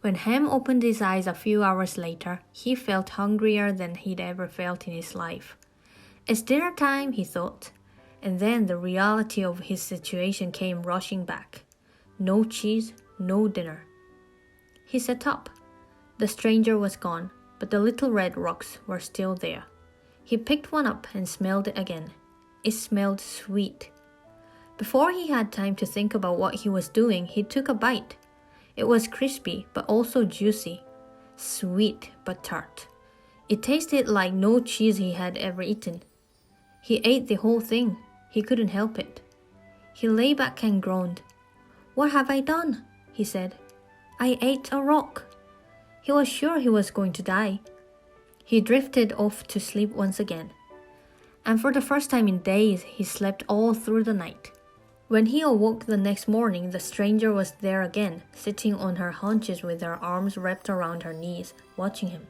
When Ham opened his eyes a few hours later, he felt hungrier than he'd ever felt in his life. It's dinner time, he thought, and then the reality of his situation came rushing back. No cheese, no dinner. He sat up. The stranger was gone, but the little red rocks were still there. He picked one up and smelled it again. It smelled sweet. Before he had time to think about what he was doing, he took a bite. It was crispy, but also juicy. Sweet, but tart. It tasted like no cheese he had ever eaten. He ate the whole thing. He couldn't help it. He lay back and groaned. "What have I done?" he said. "I ate a rock." He was sure he was going to die. He drifted off to sleep once again. And for the first time in days, he slept all through the night. When he awoke the next morning, the stranger was there again, sitting on her haunches with her arms wrapped around her knees, watching him.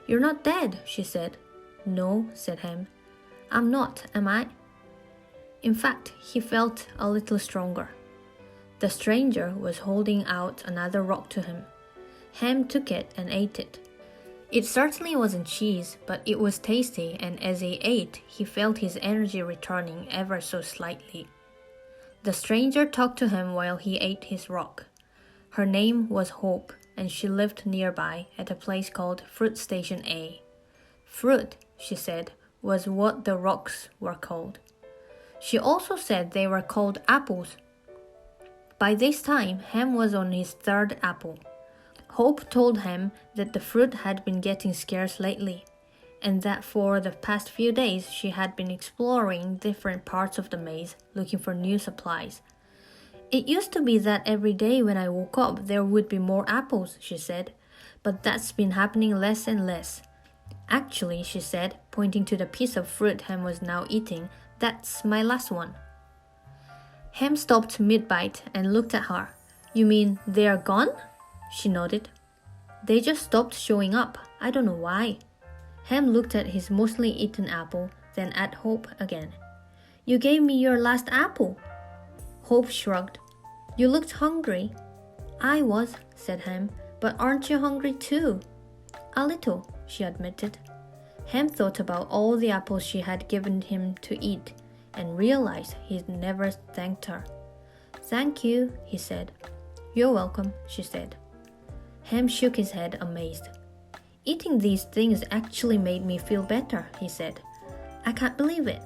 "You're not dead," she said. "No," said Ham. "I'm not, am I?" In fact, he felt a little stronger. The stranger was holding out another rock to him. Ham took it and ate it. It certainly wasn't cheese, but it was tasty, and as he ate, he felt his energy returning ever so slightly. The stranger talked to him while he ate his rock. Her name was Hope, and she lived nearby at a place called Fruit Station A. Fruit, she said, was what the rocks were called. She also said they were called apples. By this time, Ham was on his third apple. Hope told Ham that the fruit had been getting scarce lately, and that for the past few days she had been exploring different parts of the maze looking for new supplies. "It used to be that every day when I woke up there would be more apples," she said, "but that's been happening less and less. Actually," she said, pointing to the piece of fruit Ham was now eating, "that's my last one." Ham stopped mid-bite and looked at her. "You mean they are gone?" She nodded. "They just stopped showing up. I don't know why." Ham looked at his mostly eaten apple, then at Hope again. "You gave me your last apple." Hope shrugged. "You looked hungry." "I was," said Ham, "but aren't you hungry too?" "A little," she admitted. Ham thought about all the apples she had given him to eat and realized he'd never thanked her. "Thank you," he said. "You're welcome," she said. Ham shook his head, amazed. "Eating these things actually made me feel better," he said. "I can't believe it."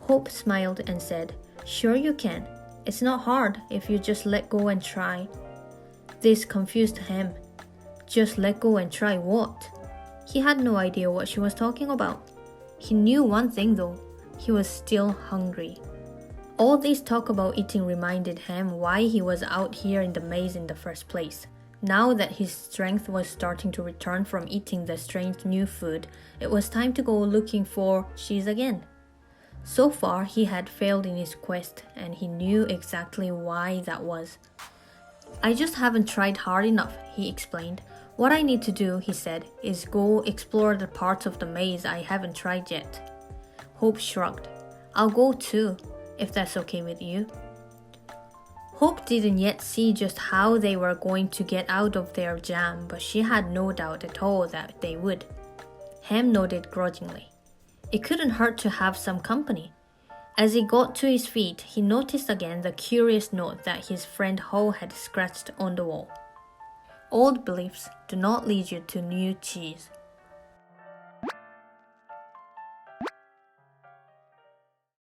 Hope smiled and said, "Sure you can. It's not hard if you just let go and try." This confused Ham. Just let go and try what? He had no idea what she was talking about. He knew one thing though. He was still hungry. All this talk about eating reminded Ham why he was out here in the maze in the first place. Now that his strength was starting to return from eating the strange new food, it was time to go looking for cheese again. So far, he had failed in his quest, and he knew exactly why that was. "I just haven't tried hard enough," he explained. "What I need to do," he said, "is go explore the parts of the maze I haven't tried yet." Hope shrugged. "I'll go too, if that's okay with you." Hope didn't yet see just how they were going to get out of their jam, but she had no doubt at all that they would. Ham nodded grudgingly. It couldn't hurt to have some company. As he got to his feet, he noticed again the curious note that his friend Ho had scratched on the wall. "Old beliefs do not lead you to new cheese."